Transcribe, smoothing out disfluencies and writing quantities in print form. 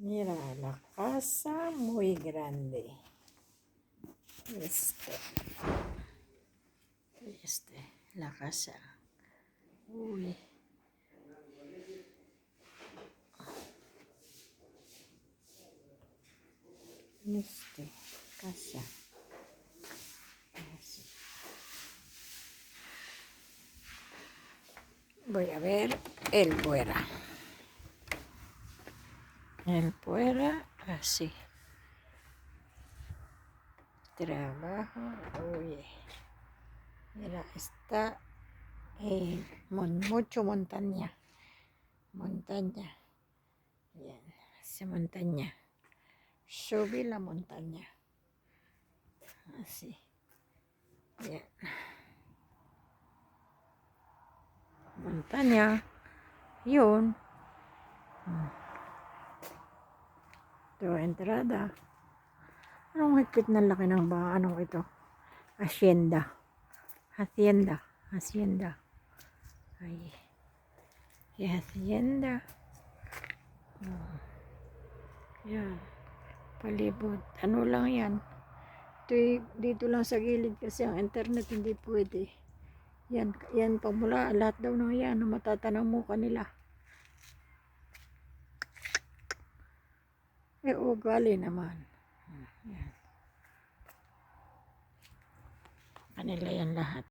Mira, la casa muy grande. La casa. Uy. Casa. Así. Voy a ver el fuera. El fuera, así. Trabajo, oye. Mira, está mucho montaña. Montaña. Bien, esa montaña. Subí la montaña. Así. Bien. Montaña. Yun. Ito, entrada. Anong higpit na laki ng anong ito? Hacienda. Hacienda. Hacienda. Ay. Hacienda. Yan. Palibot. Ano lang yan? Dito lang sa gilid kasi ang internet hindi pwede. Yan pamula. Lahat daw ng yan. Matatanaw mo kanila. Ugali naman. Yan. Kanila yan lahat.